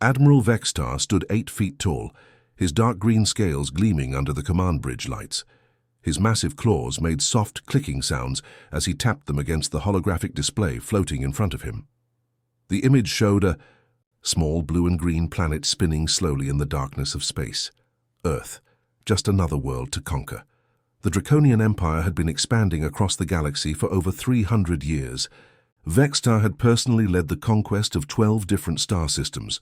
Admiral Vextar stood 8 feet tall, his dark green scales gleaming under the command bridge lights. His massive claws made soft clicking sounds as he tapped them against the holographic display floating in front of him. The image showed a small blue and green planet spinning slowly in the darkness of space. Earth, just another world to conquer. The Draconian Empire had been expanding across the galaxy for over 300 years. Vextar had personally led the conquest of 12 different star systems.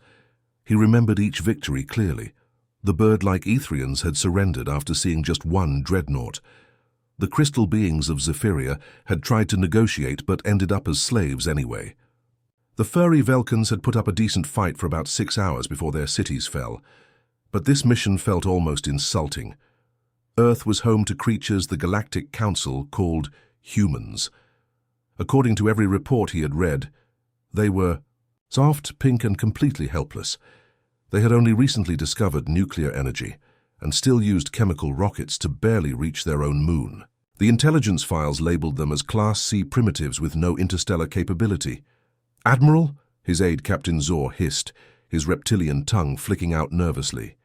He remembered each victory clearly. The bird-like Etherians had surrendered after seeing just one dreadnought. The crystal beings of Zephyria had tried to negotiate but ended up as slaves anyway. The furry Velkans had put up a decent fight for about 6 hours before their cities fell. But this mission felt almost insulting. Earth was home to creatures the Galactic Council called humans. According to every report he had read, they were soft, pink, and completely helpless. They had only recently discovered nuclear energy and still used chemical rockets to barely reach their own moon. The intelligence files labeled them as Class C primitives with no interstellar capability. "Admiral?" his aide Captain Zor hissed, his reptilian tongue flicking out nervously.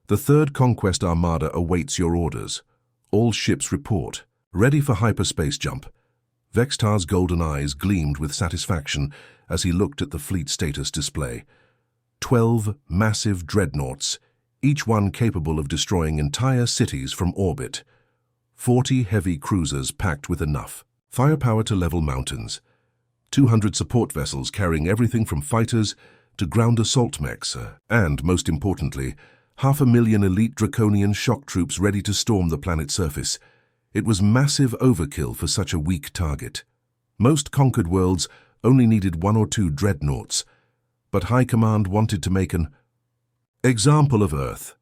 "The Third Conquest Armada awaits your orders. All ships report. Ready for hyperspace jump." Vextar's golden eyes gleamed with satisfaction as he looked at the fleet status display. 12 massive dreadnoughts, each one capable of destroying entire cities from orbit. 40 heavy cruisers packed with enough firepower to level mountains. 200 support vessels carrying everything from fighters to ground assault mechs, and, most importantly, 500,000 elite Draconian shock troops ready to storm the planet's surface. It was massive overkill for such a weak target. Most conquered worlds only needed 1 or 2 dreadnoughts, but High Command wanted to make an example of Earth.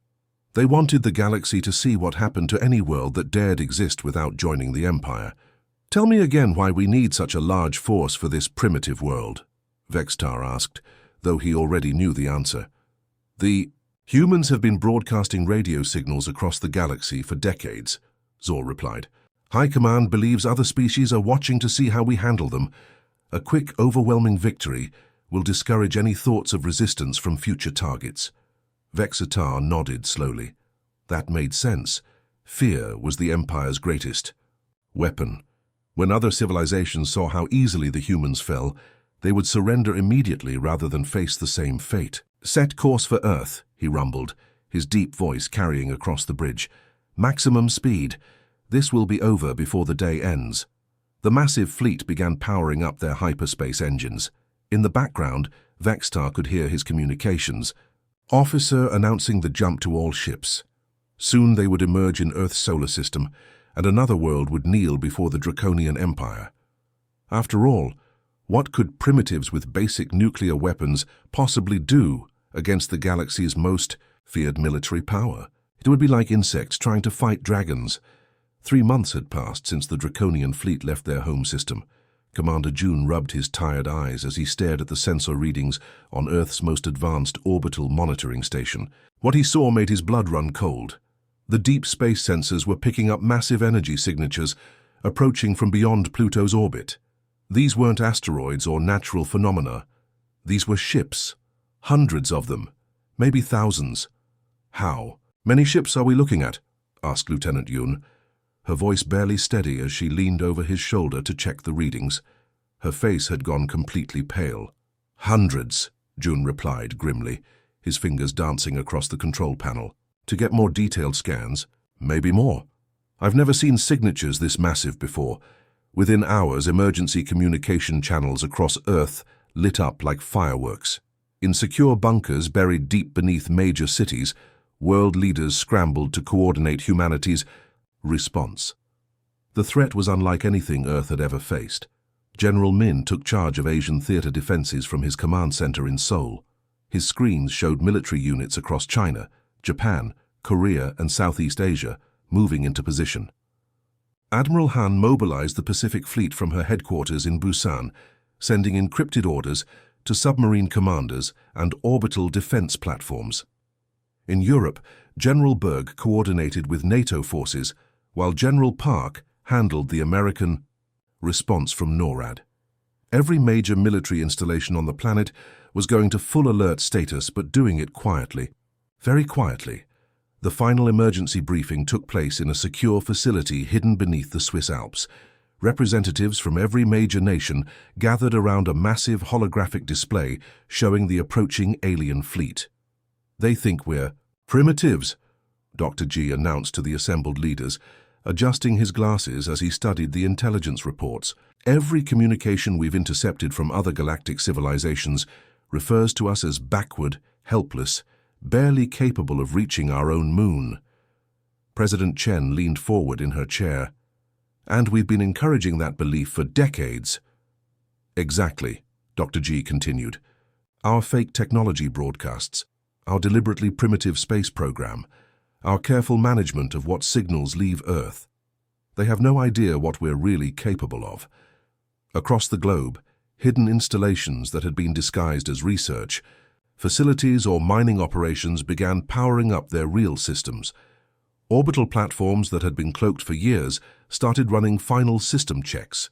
They wanted the galaxy to see what happened to any world that dared exist without joining the Empire. "Tell me again why we need such a large force for this primitive world," Vextar asked, though he already knew the answer. "The humans have been broadcasting radio signals across the galaxy for decades," Zor replied. "High Command believes other species are watching to see how we handle them. A quick, overwhelming victory will discourage any thoughts of resistance from future targets." Vextar nodded slowly. That made sense. Fear was the Empire's greatest weapon. When other civilizations saw how easily the humans fell, they would surrender immediately rather than face the same fate. "Set course for Earth," he rumbled, his deep voice carrying across the bridge. "Maximum speed. This will be over before the day ends." The massive fleet began powering up their hyperspace engines. In the background, Vextar could hear his communications. Officer announcing the jump to all ships. Soon they would emerge in Earth's solar system, and another world would kneel before the Draconian Empire. After all, what could primitives with basic nuclear weapons possibly do against the galaxy's most feared military power? It would be like insects trying to fight dragons. 3 months had passed since the Draconian fleet left their home system. Commander June rubbed his tired eyes as he stared at the sensor readings on Earth's most advanced orbital monitoring station. What he saw made his blood run cold. The deep space sensors were picking up massive energy signatures approaching from beyond Pluto's orbit. These weren't asteroids or natural phenomena. These were ships. Hundreds of them. Maybe thousands. "How many ships are we looking at?" asked Lieutenant Yun, her voice barely steady as she leaned over his shoulder to check the readings. Her face had gone completely pale. "Hundreds," Jun replied grimly, his fingers dancing across the control panel. "To get more detailed scans, maybe more. I've never seen signatures this massive before." Within hours, emergency communication channels across Earth lit up like fireworks. In secure bunkers buried deep beneath major cities, world leaders scrambled to coordinate humanity's response. The threat was unlike anything Earth had ever faced. General Min took charge of Asian theater defenses from his command center in Seoul. His screens showed military units across China, Japan, Korea, and Southeast Asia moving into position. Admiral Han mobilized the Pacific Fleet from her headquarters in Busan, sending encrypted orders to submarine commanders and orbital defense platforms. In Europe, General Berg coordinated with NATO forces, while General Park handled the American response from NORAD. Every major military installation on the planet was going to full alert status but doing it quietly. Very quietly. The final emergency briefing took place in a secure facility hidden beneath the Swiss Alps. Representatives from every major nation gathered around a massive holographic display showing the approaching alien fleet. "They think we're primitives," Dr. G announced to the assembled leaders, adjusting his glasses as he studied the intelligence reports. "Every communication we've intercepted from other galactic civilizations refers to us as backward, helpless, barely capable of reaching our own moon." President Chen leaned forward in her chair. "And we've been encouraging that belief for decades." "Exactly," Dr. G continued. "Our fake technology broadcasts, our deliberately primitive space program, our careful management of what signals leave Earth. They have no idea what we're really capable of." Across the globe, hidden installations that had been disguised as research, facilities or mining operations began powering up their real systems. Orbital platforms that had been cloaked for years started running final system checks.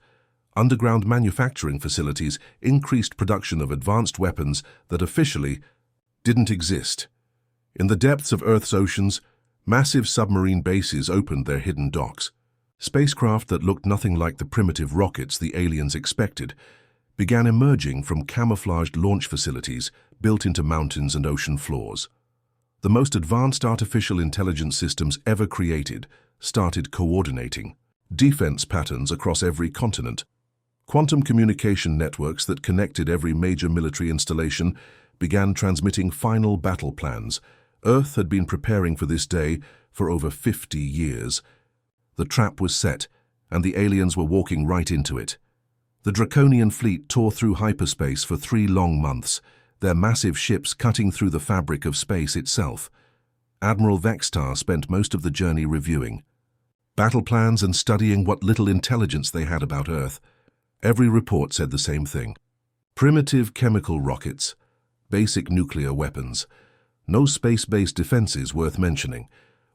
Underground manufacturing facilities increased production of advanced weapons that officially didn't exist. In the depths of Earth's oceans, massive submarine bases opened their hidden docks. Spacecraft that looked nothing like the primitive rockets the aliens expected began emerging from camouflaged launch facilities built into mountains and ocean floors. The most advanced artificial intelligence systems ever created started coordinating defense patterns across every continent. Quantum communication networks that connected every major military installation began transmitting final battle plans. Earth had been preparing for this day for over 50 years. The trap was set, and the aliens were walking right into it. The Draconian fleet tore through hyperspace for 3 long months, their massive ships cutting through the fabric of space itself. Admiral Vextar spent most of the journey reviewing battle plans and studying what little intelligence they had about Earth. Every report said the same thing. Primitive chemical rockets, basic nuclear weapons, no space-based defenses worth mentioning.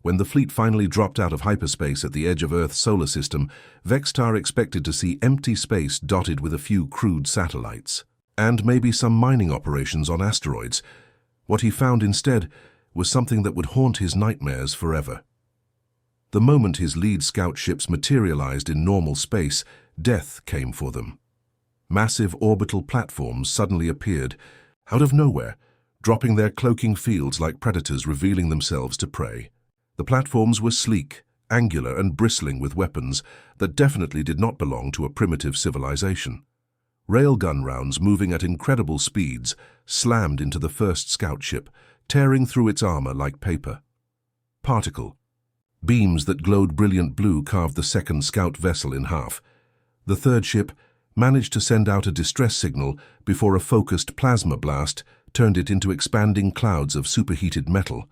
When the fleet finally dropped out of hyperspace at the edge of Earth's solar system, Vextar expected to see empty space dotted with a few crude satellites, and maybe some mining operations on asteroids. What he found instead was something that would haunt his nightmares forever. The moment his lead scout ships materialized in normal space, death came for them. Massive orbital platforms suddenly appeared, out of nowhere, dropping their cloaking fields like predators revealing themselves to prey. The platforms were sleek, angular, and bristling with weapons that definitely did not belong to a primitive civilization. Railgun rounds moving at incredible speeds slammed into the first scout ship, tearing through its armor like paper. Particle beams that glowed brilliant blue carved the second scout vessel in half. The third ship managed to send out a distress signal before a focused plasma blast turned it into expanding clouds of superheated metal.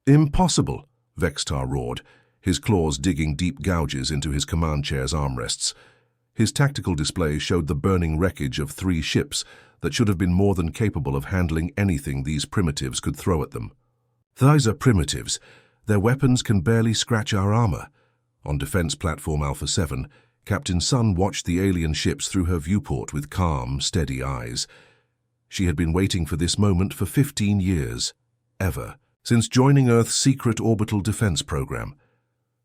"Impossible!" Vextar roared, his claws digging deep gouges into his command chair's armrests. His tactical display showed the burning wreckage of 3 ships that should have been more than capable of handling anything these primitives could throw at them. "These are primitives. Their weapons can barely scratch our armor." On Defense Platform Alpha 7, Captain Sun watched the alien ships through her viewport with calm, steady eyes. She had been waiting for this moment for 15 years. Ever. Since joining Earth's secret orbital defense program.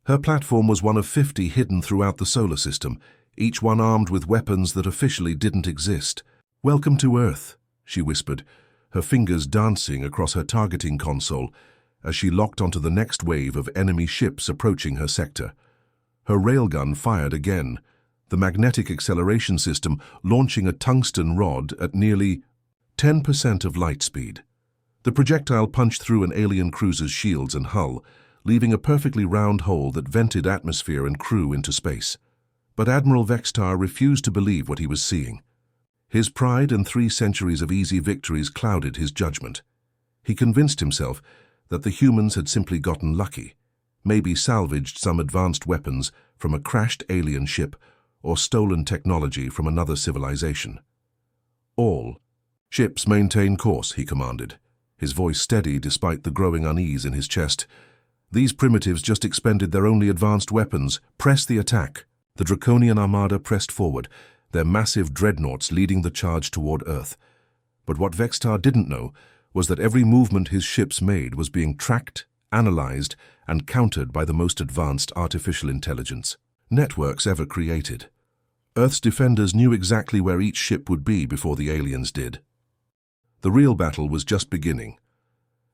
Her platform was one of 50 hidden throughout the solar system, each one armed with weapons that officially didn't exist. "Welcome to Earth," she whispered, her fingers dancing across her targeting console as she locked onto the next wave of enemy ships approaching her sector. Her railgun fired again, the magnetic acceleration system launching a tungsten rod at nearly 10% of light speed. The projectile punched through an alien cruiser's shields and hull, leaving a perfectly round hole that vented atmosphere and crew into space. But Admiral Vextar refused to believe what he was seeing. His pride and 3 centuries of easy victories clouded his judgment. He convinced himself that the humans had simply gotten lucky, maybe salvaged some advanced weapons from a crashed alien ship or stolen technology from another civilization. "All ships maintain course," he commanded, his voice steady despite the growing unease in his chest. "These primitives just expended their only advanced weapons. Press the attack." The Draconian armada pressed forward, their massive dreadnoughts leading the charge toward Earth. But what Vextar didn't know was that every movement his ships made was being tracked, analyzed, and countered by the most advanced artificial intelligence networks ever created. Earth's defenders knew exactly where each ship would be before the aliens did. The real battle was just beginning.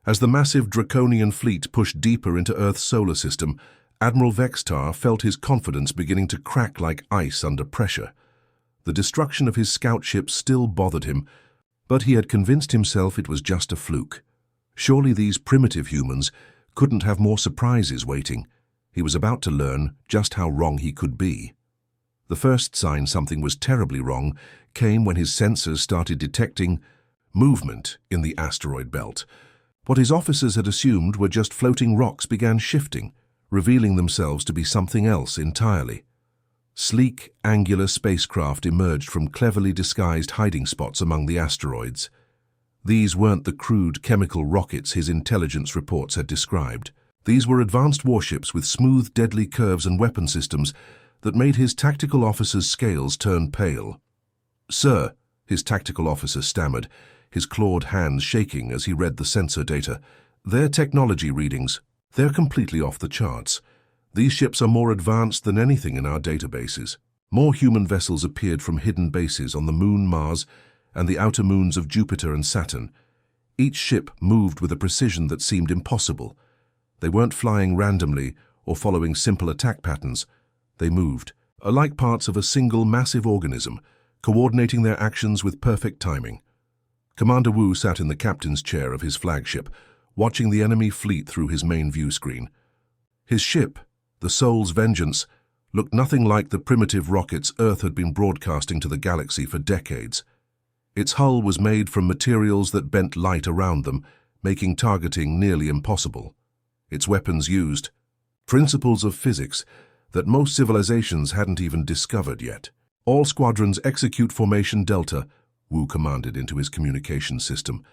As the massive Draconian fleet pushed deeper into Earth's solar system, Admiral Vextar felt his confidence beginning to crack like ice under pressure. The destruction of his scout ships still bothered him, but he had convinced himself it was just a fluke. Surely these primitive humans couldn't have more surprises waiting. He was about to learn just how wrong he could be. The first sign something was terribly wrong came when his sensors started detecting movement in the asteroid belt. What his officers had assumed were just floating rocks began shifting, revealing themselves to be something else entirely. Sleek, angular spacecraft emerged from cleverly disguised hiding spots among the asteroids. These weren't the crude chemical rockets his intelligence reports had described. These were advanced warships with smooth, deadly curves and weapon systems that made his tactical officer's scales turn pale. "Sir," his tactical officer stammered, his clawed hands shaking as he read the sensor data. "Their technology readings, they're completely off the charts. These ships are more advanced than anything in our databases." More human vessels appeared from hidden bases on the Moon, Mars, and the outer moons of Jupiter and Saturn. Each ship moved with a precision that seemed impossible. They weren't flying randomly or following simple attack patterns. They moved, like parts of a single massive organism, coordinating their actions with perfect timing. Commander Wu sat in the captain's chair of his flagship, watching the enemy fleet through his main view screen. His ship, the Soul's Vengeance, looked nothing like the primitive rockets Earth had been broadcasting to the galaxy for decades. Its hull was made from materials that bent light around them, making targeting nearly impossible. Its weapons used principles of physics that most civilizations hadn't even discovered yet. "All squadrons execute Formation Delta," Wu commanded into his communication system.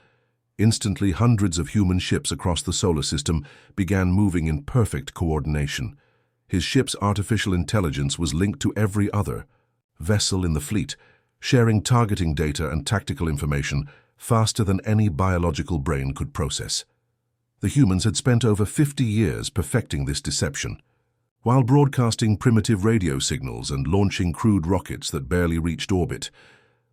Instantly, hundreds of human ships across the solar system began moving in perfect coordination. His ship's artificial intelligence was linked to every other vessel in the fleet, sharing targeting data and tactical information faster than any biological brain could process. The humans had spent over 50 years perfecting this deception. While broadcasting primitive radio signals and launching crude rockets that barely reached orbit,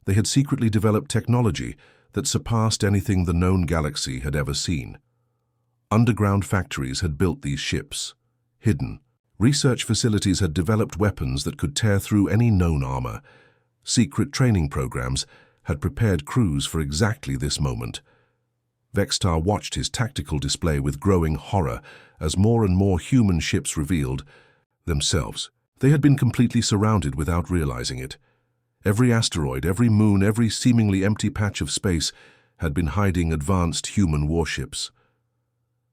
they had secretly developed technology that surpassed anything the known galaxy had ever seen. Underground factories had built these ships, hidden. Research facilities had developed weapons that could tear through any known armor. Secret training programs had prepared crews for exactly this moment. Vextar watched his tactical display with growing horror as more and more human ships revealed themselves. They had been completely surrounded without realizing it. Every asteroid, every moon, every seemingly empty patch of space had been hiding advanced human warships.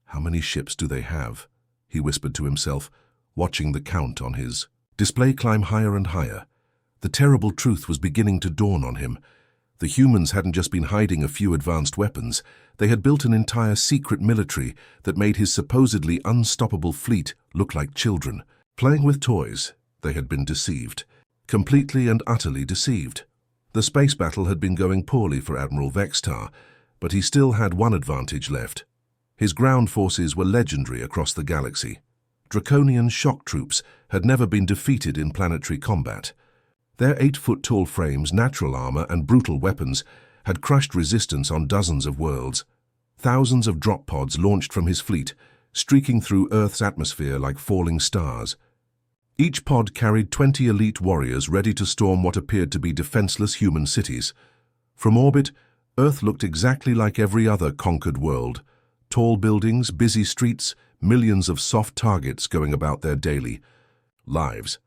"How many ships do they have?" he whispered to himself, watching the count on his display climb higher and higher. The terrible truth was beginning to dawn on him. The humans hadn't just been hiding a few advanced weapons. They had built an entire secret military that made his supposedly unstoppable fleet look like children. Playing with toys, they had been deceived. Completely and utterly deceived. The space battle had been going poorly for Admiral Vextar, but he still had one advantage left. His ground forces were legendary across the galaxy. Draconian shock troops had never been defeated in planetary combat. Their 8-foot-tall frames, natural armor, and brutal weapons had crushed resistance on dozens of worlds. Thousands of drop pods launched from his fleet, streaking through Earth's atmosphere like falling stars. Each pod carried 20 elite warriors ready to storm what appeared to be defenseless human cities. From orbit, Earth looked exactly like every other conquered world. Tall buildings, busy streets, millions of soft targets going about their daily lives.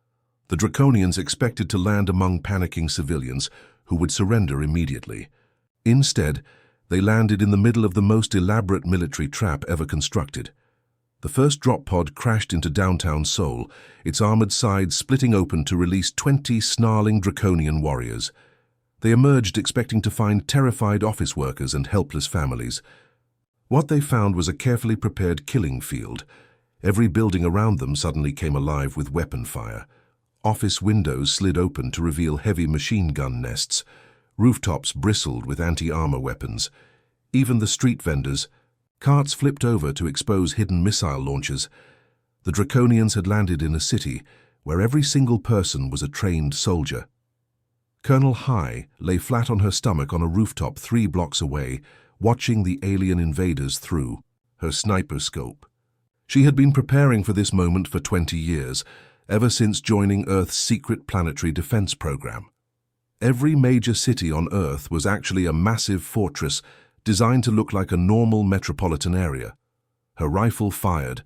The Draconians expected to land among panicking civilians who would surrender immediately. Instead, they landed in the middle of the most elaborate military trap ever constructed. The first drop pod crashed into downtown Seoul, its armored sides splitting open to release 20 snarling Draconian warriors. They emerged expecting to find terrified office workers and helpless families. What they found was a carefully prepared killing field. Every building around them suddenly came alive with weapon fire. Office windows slid open to reveal heavy machine gun nests. Rooftops bristled with anti-armor weapons. Even the street vendors, carts flipped over to expose hidden missile launchers. The Draconians had landed in a city where every single person was a trained soldier. Colonel High lay flat on her stomach on a rooftop 3 blocks away, watching the alien invaders through her sniper scope. She had been preparing for this moment for 20 years, ever since joining Earth's secret planetary defense program. Every major city on Earth was actually a massive fortress designed to look like a normal metropolitan area. Her rifle fired,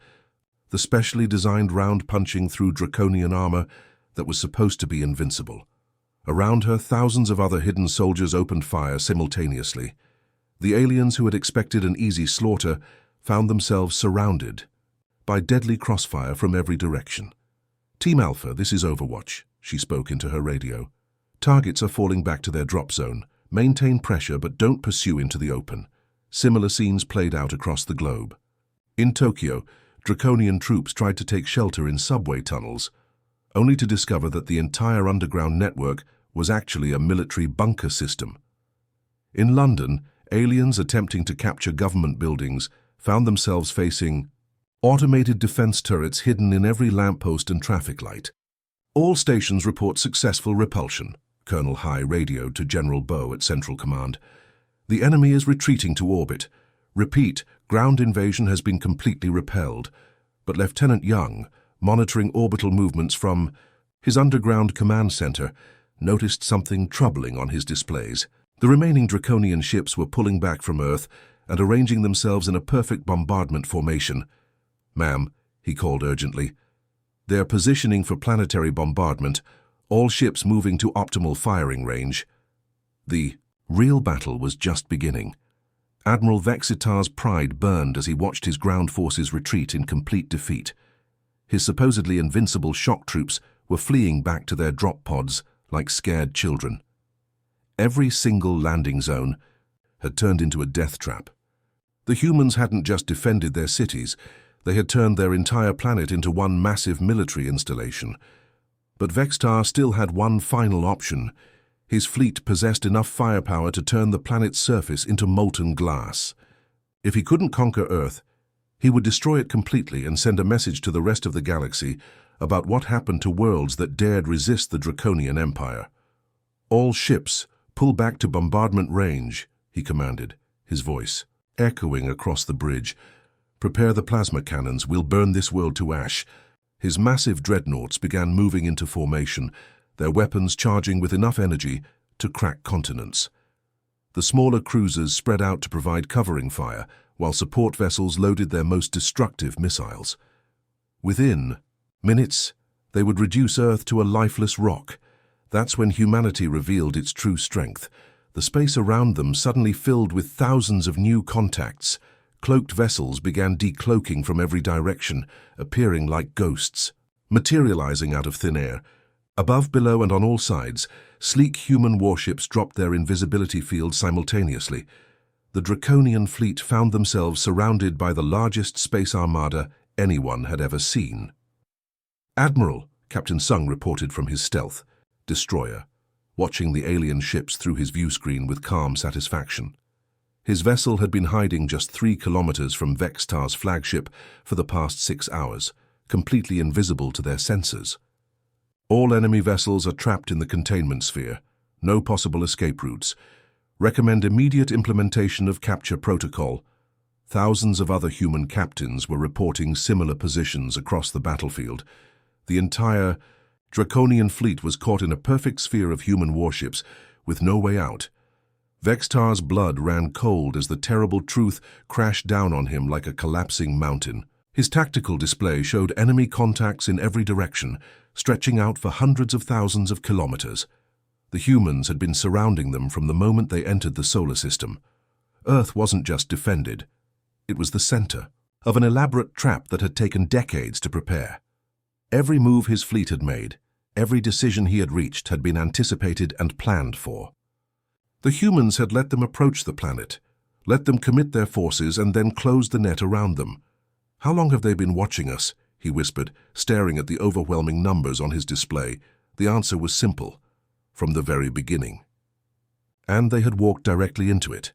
the specially designed round punching through draconian armor that was supposed to be invincible. Around her, thousands of other hidden soldiers opened fire simultaneously. The aliens who had expected an easy slaughter found themselves surrounded by deadly crossfire from every direction. "Team Alpha, this is Overwatch," she spoke into her radio. "Targets are falling back to their drop zone. Maintain pressure, but don't pursue into the open." Similar scenes played out across the globe. In Tokyo, Draconian troops tried to take shelter in subway tunnels, only to discover that the entire underground network was actually a military bunker system. In London, aliens attempting to capture government buildings found themselves facing automated defense turrets hidden in every lamppost and traffic light. "All stations report successful repulsion," Colonel High radioed to General Bow at Central Command. "The enemy is retreating to orbit. Repeat, ground invasion has been completely repelled." But Lieutenant Young, monitoring orbital movements from his underground command center, noticed something troubling on his displays. The remaining Draconian ships were pulling back from Earth and arranging themselves in a perfect bombardment formation. "Ma'am," he called urgently, "they're positioning for planetary bombardment, all ships moving to optimal firing range." The real battle was just beginning. Admiral Vexitar's pride burned as he watched his ground forces retreat in complete defeat. His supposedly invincible shock troops were fleeing back to their drop pods like scared children. Every single landing zone had turned into a death trap. The humans hadn't just defended their cities, they had turned their entire planet into one massive military installation. But Vexitar still had one final option. His fleet possessed enough firepower to turn the planet's surface into molten glass. If he couldn't conquer Earth, he would destroy it completely and send a message to the rest of the galaxy about what happened to worlds that dared resist the Draconian Empire. "All ships, pull back to bombardment range," he commanded, his voice echoing across the bridge. "Prepare the plasma cannons, we'll burn this world to ash." His massive dreadnoughts began moving into formation, their weapons charging with enough energy to crack continents. The smaller cruisers spread out to provide covering fire, while support vessels loaded their most destructive missiles. Within minutes, they would reduce Earth to a lifeless rock. That's when humanity revealed its true strength. The space around them suddenly filled with thousands of new contacts. Cloaked vessels began decloaking from every direction, appearing like ghosts, materializing out of thin air. Above, below, and on all sides, sleek human warships dropped their invisibility fields simultaneously. The Draconian fleet found themselves surrounded by the largest space armada anyone had ever seen. "Admiral," Captain Sung reported from his stealth destroyer, watching the alien ships through his view screen with calm satisfaction. His vessel had been hiding just 3 kilometers from Vexitar's flagship for the past 6 hours, completely invisible to their sensors. "All enemy vessels are trapped in the containment sphere. No possible escape routes. Recommend immediate implementation of capture protocol." Thousands of other human captains were reporting similar positions across the battlefield. The entire Draconian fleet was caught in a perfect sphere of human warships, with no way out. Vexitar's blood ran cold as the terrible truth crashed down on him like a collapsing mountain. His tactical display showed enemy contacts in every direction, stretching out for hundreds of thousands of kilometers. The humans had been surrounding them from the moment they entered the solar system. Earth wasn't just defended. It was the center of an elaborate trap that had taken decades to prepare. Every move his fleet had made, every decision he had reached had been anticipated and planned for. The humans had let them approach the planet, let them commit their forces, and then closed the net around them. "How long have they been watching us?" he whispered, staring at the overwhelming numbers on his display. The answer was simple: from the very beginning. And they had walked directly into it.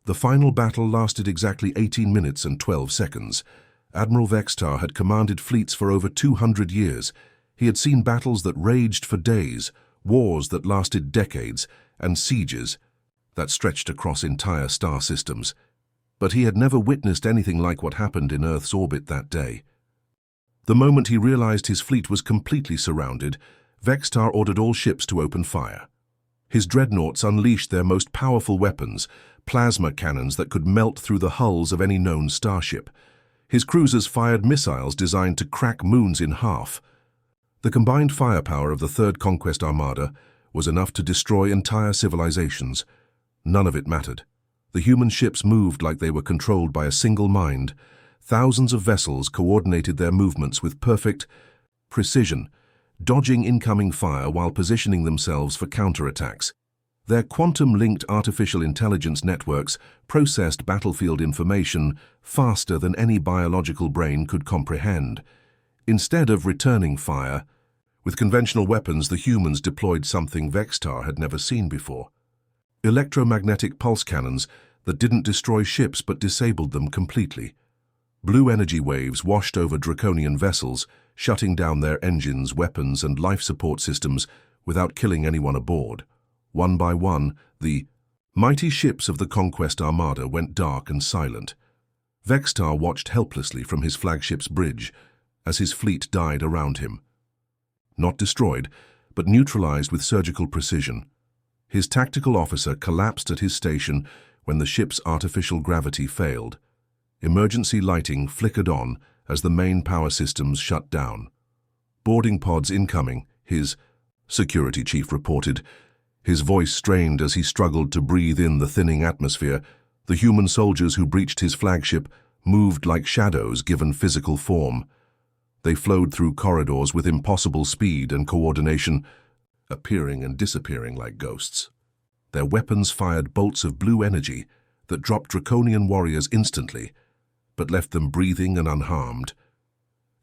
The final battle lasted exactly 18 minutes and 12 seconds. Admiral Vextar had commanded fleets for over 200 years. He had seen battles that raged for days, wars that lasted decades, and sieges that stretched across entire star systems. But he had never witnessed anything like what happened in Earth's orbit that day. The moment he realized his fleet was completely surrounded, Vextar ordered all ships to open fire. His dreadnoughts unleashed their most powerful weapons, plasma cannons that could melt through the hulls of any known starship. His cruisers fired missiles designed to crack moons in half. The combined firepower of the Third Conquest Armada was enough to destroy entire civilizations. None of it mattered. The human ships moved like they were controlled by a single mind. Thousands of vessels coordinated their movements with perfect precision, dodging incoming fire while positioning themselves for counterattacks. Their quantum-linked artificial intelligence networks processed battlefield information faster than any biological brain could comprehend. Instead of returning fire, with conventional weapons, the humans deployed something Vextar had never seen before. Electromagnetic pulse cannons that didn't destroy ships but disabled them completely. Blue energy waves washed over Draconian vessels, shutting down their engines, weapons, and life support systems without killing anyone aboard. One by one, the mighty ships of the Conquest Armada went dark and silent. Vextar watched helplessly from his flagship's bridge as his fleet died around him. Not destroyed, but neutralized with surgical precision. His tactical officer collapsed at his station when the ship's artificial gravity failed. Emergency lighting flickered on as the main power systems shut down. Boarding pods incoming, his security chief reported, his voice strained as he struggled to breathe in the thinning atmosphere. The human soldiers who breached his flagship moved like shadows given physical form. They flowed through corridors with impossible speed and coordination, appearing and disappearing like ghosts. Their weapons fired bolts of blue energy that dropped Draconian warriors instantly, but left them breathing and unharmed.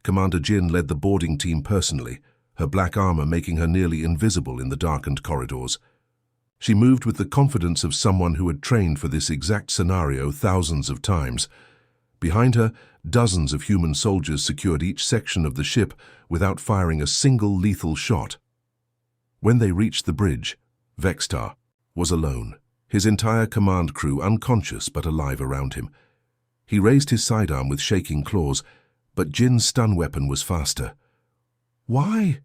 Commander Jin led the boarding team personally, her black armor making her nearly invisible in the darkened corridors. She moved with the confidence of someone who had trained for this exact scenario thousands of times. Behind her, dozens of human soldiers secured each section of the ship without firing a single lethal shot. When they reached the bridge, Vextar was alone, his entire command crew unconscious but alive around him. He raised his sidearm with shaking claws, but Jin's stun weapon was faster. "Why?"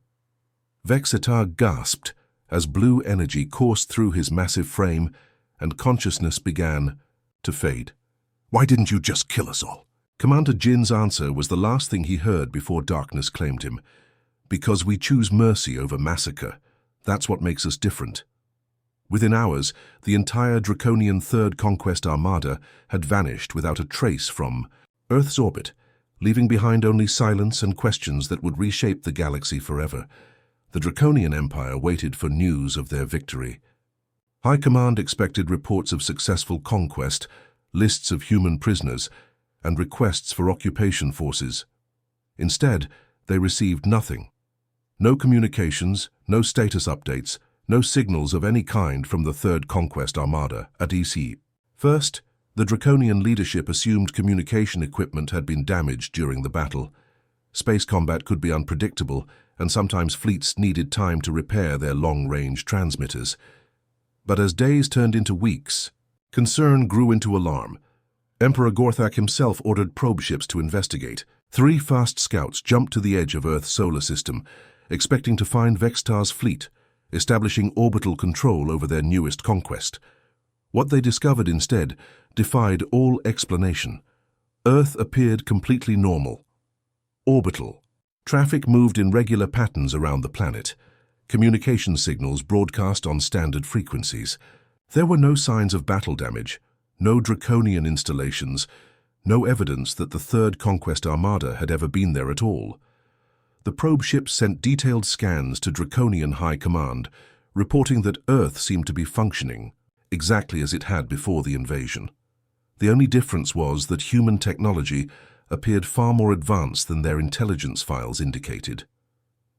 Vextar gasped as blue energy coursed through his massive frame and consciousness began to fade. "Why didn't you just kill us all?" Commander Jin's answer was the last thing he heard before darkness claimed him. "Because we choose mercy over massacre. That's what makes us different." Within hours, the entire Draconian Third Conquest Armada had vanished without a trace from Earth's orbit, leaving behind only silence and questions that would reshape the galaxy forever. The Draconian Empire waited for news of their victory. High Command expected reports of successful conquest, lists of human prisoners, and requests for occupation forces. Instead, they received nothing. No communications, no status updates, no signals of any kind from the Third Conquest Armada at EC. First, the Draconian leadership assumed communication equipment had been damaged during the battle. Space combat could be unpredictable, and sometimes fleets needed time to repair their long-range transmitters. But as days turned into weeks, concern grew into alarm. Emperor Gorthak himself ordered probe ships to investigate. 3 fast scouts jumped to the edge of Earth's solar system, expecting to find Vextar's fleet, establishing orbital control over their newest conquest. What they discovered instead defied all explanation. Earth appeared completely normal. Orbital. Traffic moved in regular patterns around the planet. Communication signals broadcast on standard frequencies. There were no signs of battle damage, no Draconian installations, no evidence that the Third Conquest Armada had ever been there at all. The probe ships sent detailed scans to Draconian High Command, reporting that Earth seemed to be functioning exactly as it had before the invasion. The only difference was that human technology appeared far more advanced than their intelligence files indicated.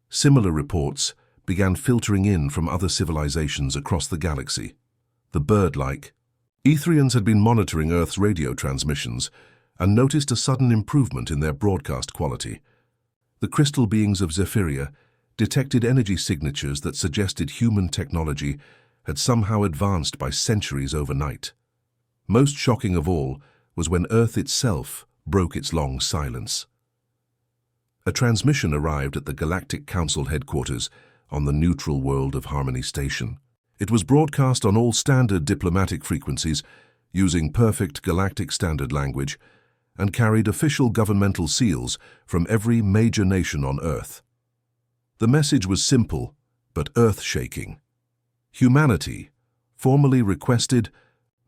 Similar reports began filtering in from other civilizations across the galaxy. the bird-like. Etherians had been monitoring Earth's radio transmissions and noticed a sudden improvement in their broadcast quality. The crystal beings of Zephyria detected energy signatures that suggested human technology had somehow advanced by centuries overnight. Most shocking of all was when Earth itself broke its long silence. A transmission arrived at the Galactic Council headquarters on the neutral world of Harmony Station. It was broadcast on all standard diplomatic frequencies using perfect galactic standard language and carried official governmental seals from every major nation on Earth. The message was simple but earth-shaking. Humanity formally requested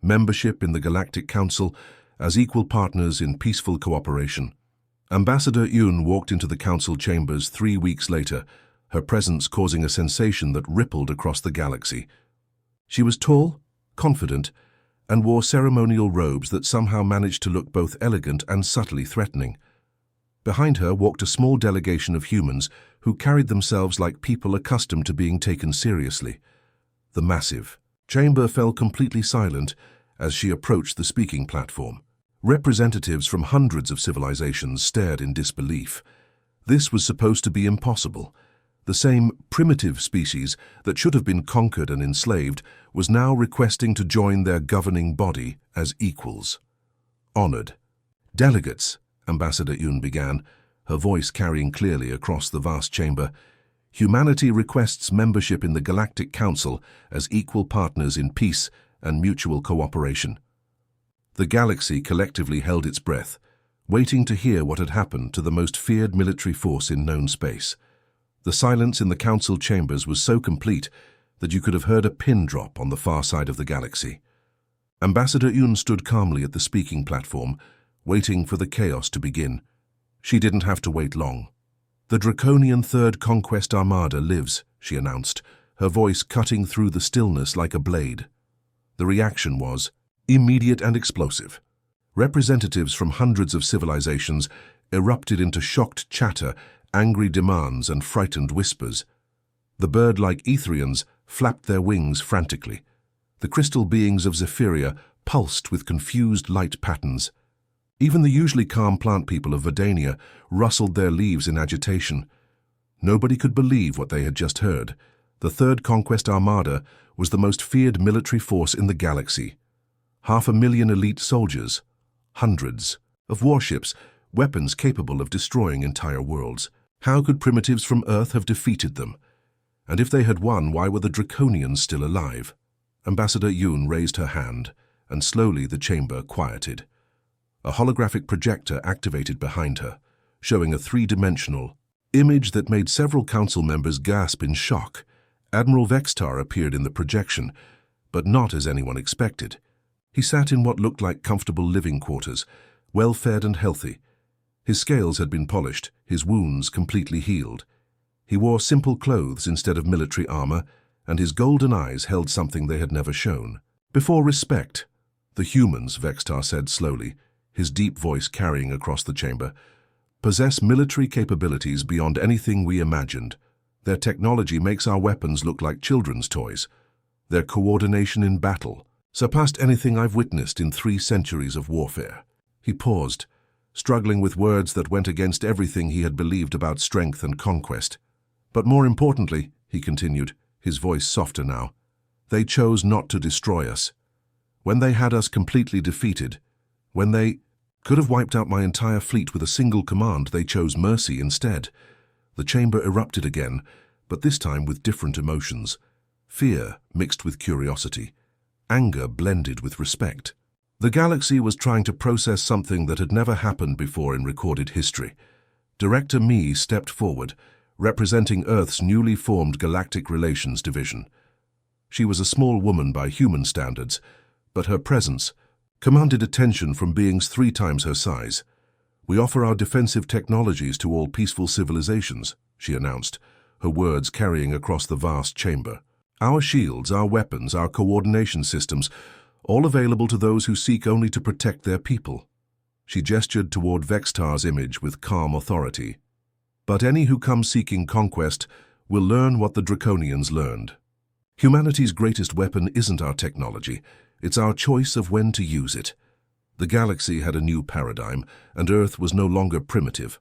membership in the Galactic Council as equal partners in peaceful cooperation. Ambassador Yoon walked into the council chambers 3 weeks later, her presence causing a sensation that rippled across the galaxy. She was tall, confident, and wore ceremonial robes that somehow managed to look both elegant and subtly threatening. Behind her walked a small delegation of humans who carried themselves like people accustomed to being taken seriously. The massive chamber fell completely silent as she approached the speaking platform. Representatives from hundreds of civilizations stared in disbelief. This was supposed to be impossible. The same primitive species that should have been conquered and enslaved was now requesting to join their governing body as equals. Honored delegates, Ambassador Yoon began, her voice carrying clearly across the vast chamber. Humanity requests membership in the Galactic Council as equal partners in peace and mutual cooperation. The galaxy collectively held its breath, waiting to hear what had happened to the most feared military force in known space. The silence in the council chambers was so complete that you could have heard a pin drop on the far side of the galaxy. Ambassador Yoon stood calmly at the speaking platform, waiting for the chaos to begin. She didn't have to wait long. "The Draconian Third Conquest Armada lives," she announced, her voice cutting through the stillness like a blade. The reaction was immediate and explosive. Representatives from hundreds of civilizations erupted into shocked chatter, angry demands, and frightened whispers. The bird-like Etherians flapped their wings frantically. The crystal beings of Zephyria pulsed with confused light patterns. Even the usually calm plant people of Verdania rustled their leaves in agitation. Nobody could believe what they had just heard. The Third Conquest Armada was the most feared military force in the galaxy. 500,000 elite soldiers, hundreds of warships, weapons capable of destroying entire worlds. How could primitives from Earth have defeated them? And if they had won, why were the Draconians still alive? Ambassador Yoon raised her hand, and slowly the chamber quieted. A holographic projector activated behind her, showing a three-dimensional image that made several council members gasp in shock. Admiral Vextar appeared in the projection, but not as anyone expected. He sat in what looked like comfortable living quarters, well-fed and healthy. His scales had been polished, his wounds completely healed. He wore simple clothes instead of military armor, and his golden eyes held something they had never shown. "Before respect, the humans," Vextar said slowly, his deep voice carrying across the chamber, "possess military capabilities beyond anything we imagined. Their technology makes our weapons look like children's toys. Their coordination in battle surpassed anything I've witnessed in 3 centuries of warfare." He paused, struggling with words that went against everything he had believed about strength and conquest. "But more importantly," he continued, his voice softer now, "they chose not to destroy us. When they had us completely defeated, when they could have wiped out my entire fleet with a single command, they chose mercy instead." The chamber erupted again, but this time with different emotions. Fear mixed with curiosity. Anger blended with respect. The galaxy was trying to process something that had never happened before in recorded history. Director Mi stepped forward, representing Earth's newly formed Galactic Relations Division. She was a small woman by human standards, but her presence commanded attention from beings 3 times her size. "We offer our defensive technologies to all peaceful civilizations," she announced, her words carrying across the vast chamber. "Our shields, our weapons, our coordination systems, all available to those who seek only to protect their people." She gestured toward Vextar's image with calm authority. "But any who come seeking conquest will learn what the Draconians learned. Humanity's greatest weapon isn't our technology, it's our choice of when to use it. The galaxy had a new paradigm, and Earth was no longer primitive.